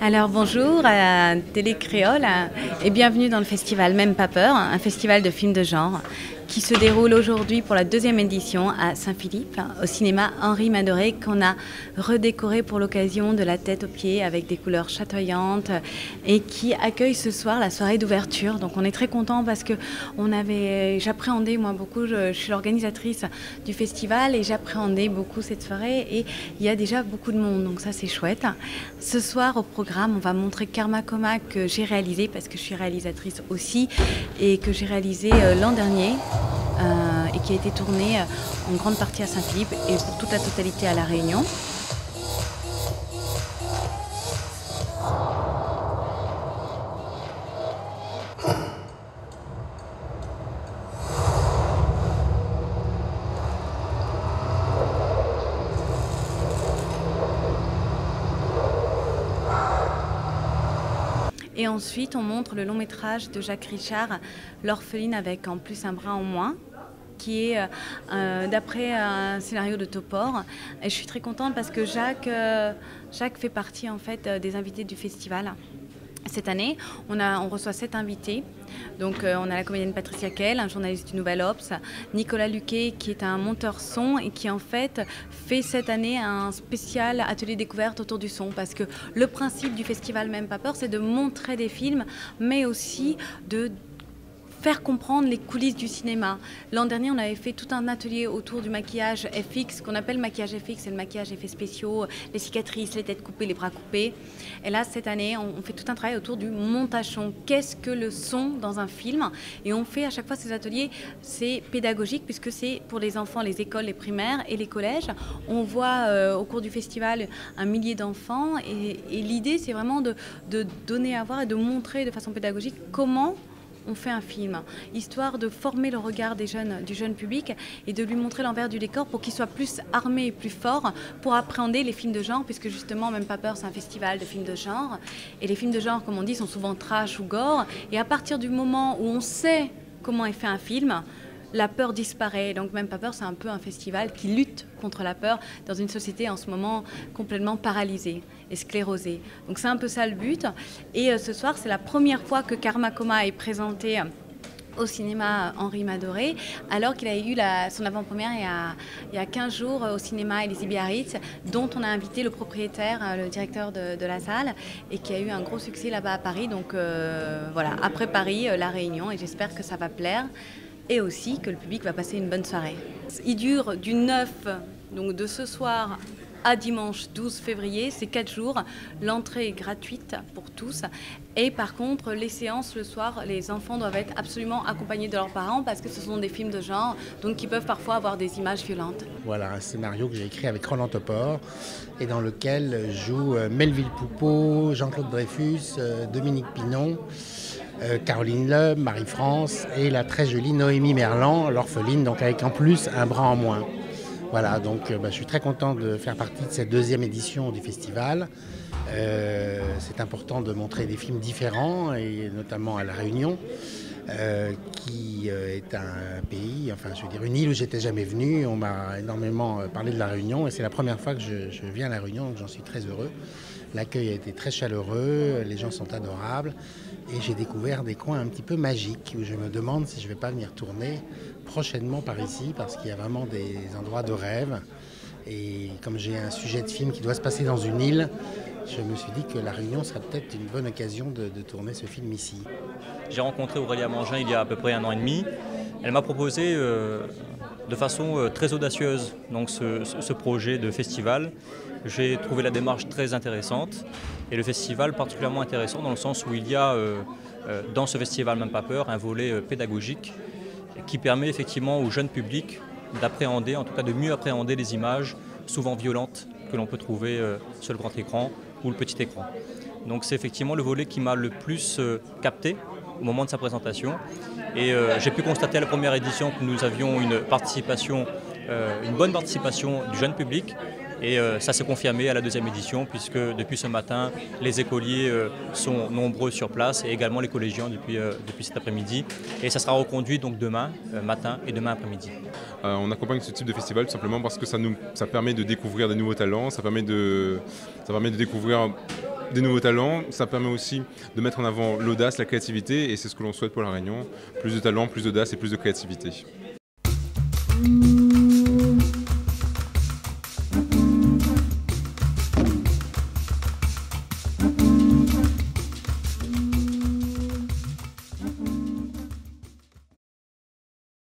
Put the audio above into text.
Alors bonjour à Télé Créole et bienvenue dans le festival Même pas peur, un festival de films de genre qui se déroule aujourd'hui pour la deuxième édition à Saint-Philippe, au cinéma Henri Madurai, qu'on a redécoré pour l'occasion de la tête aux pieds avec des couleurs chatoyantes et qui accueille ce soir la soirée d'ouverture. Donc on est très content parce que j'appréhendais moi beaucoup, je suis l'organisatrice du festival et j'appréhendais beaucoup cette soirée et il y a déjà beaucoup de monde, donc ça c'est chouette. Ce soir au programme, on va montrer Karma Coma que j'ai réalisé parce que je suis réalisatrice aussi et que j'ai réalisé l'an dernier. Et qui a été tourné en grande partie à Saint-Philippe et pour toute la totalité à La Réunion. Et ensuite, on montre le long métrage de Jacques Richard, L'orpheline avec en plus un bras en moins, qui est d'après un scénario de Topor. Et je suis très contente parce que Jacques fait partie en fait des invités du festival. Cette année, on reçoit 7 invités. Donc, on a la comédienne Patricia Kell, un journaliste du Nouvel Obs, Nicolas Luquet, qui est un monteur son et qui en fait fait cette année un spécial atelier découverte autour du son. Parce que le principe du festival Même pas peur, c'est de montrer des films, mais aussi de faire comprendre les coulisses du cinéma. L'an dernier, on avait fait tout un atelier autour du maquillage FX, qu'on appelle maquillage FX, c'est le maquillage effets spéciaux, les cicatrices, les têtes coupées, les bras coupés. Et là, cette année, on fait tout un travail autour du montage son. Qu'est-ce que le son dans un film? Et on fait à chaque fois ces ateliers, c'est pédagogique, puisque c'est pour les enfants, les écoles, les primaires et les collèges. On voit au cours du festival un millier d'enfants et l'idée, c'est vraiment de donner à voir et de montrer de façon pédagogique comment on fait un film, histoire de former le regard du jeune public et de lui montrer l'envers du décor pour qu'il soit plus armé et plus fort pour appréhender les films de genre, puisque justement, Même pas peur, c'est un festival de films de genre. Et les films de genre, comme on dit, sont souvent trash ou gore. Et à partir du moment où on sait comment est fait un film, la peur disparaît. Donc Même pas peur, c'est un peu un festival qui lutte contre la peur dans une société en ce moment complètement paralysée et sclérosée. Donc c'est un peu ça le but. Et ce soir, c'est la première fois que Karma Coma est présenté au cinéma Henri Madurai, alors qu'il a eu son avant-première il y a 15 jours au cinéma Élysée Biarritz, dont on a invité le propriétaire, le directeur de la salle, et qui a eu un gros succès là-bas à Paris. Donc voilà, après Paris, La Réunion, et j'espère que ça va plaire. Et aussi que le public va passer une bonne soirée. Il dure du 9, donc de ce soir à dimanche 12 février, c'est 4 jours. L'entrée est gratuite pour tous. Et par contre, les séances le soir, les enfants doivent être absolument accompagnés de leurs parents parce que ce sont des films de genre, donc qui peuvent parfois avoir des images violentes. Voilà, un scénario que j'ai écrit avec Roland Topor et dans lequel jouent Melville Poupeau, Jean-Claude Dreyfus, Dominique Pinon, Caroline Loeb, Marie-France et la très jolie Noémie Merlan, l'orpheline, donc avec en plus un bras en moins. Voilà, donc je suis très content de faire partie de cette deuxième édition du festival. C'est important de montrer des films différents, et notamment à La Réunion, qui est un pays, enfin je veux dire une île où j'étais jamais venu. On m'a énormément parlé de La Réunion et c'est la première fois que je viens à La Réunion, donc j'en suis très heureux. L'accueil a été très chaleureux, les gens sont adorables et j'ai découvert des coins un petit peu magiques où je me demande si je ne vais pas venir tourner prochainement par ici parce qu'il y a vraiment des endroits de rêve. Et comme j'ai un sujet de film qui doit se passer dans une île, je me suis dit que La Réunion serait peut-être une bonne occasion de tourner ce film ici. J'ai rencontré Aurélia Mangin il y a à peu près 1 an et demi. Elle m'a proposé de façon très audacieuse donc ce projet de festival. J'ai trouvé la démarche très intéressante et le festival particulièrement intéressant dans le sens où il y a dans ce festival Même pas peur un volet pédagogique qui permet effectivement au jeune public d'appréhender, en tout cas de mieux appréhender les images souvent violentes que l'on peut trouver sur le grand écran ou le petit écran. Donc c'est effectivement le volet qui m'a le plus capté au moment de sa présentation. Et j'ai pu constater à la première édition que nous avions une bonne participation du jeune public, Et ça s'est confirmé à la deuxième édition puisque depuis ce matin, les écoliers sont nombreux sur place et également les collégiens depuis cet après-midi. Et ça sera reconduit donc demain matin et demain après-midi. On accompagne ce type de festival tout simplement parce que ça permet de découvrir des nouveaux talents, ça permet de découvrir des nouveaux talents, ça permet aussi de mettre en avant l'audace, la créativité et c'est ce que l'on souhaite pour La Réunion, plus de talent, plus d'audace et plus de créativité.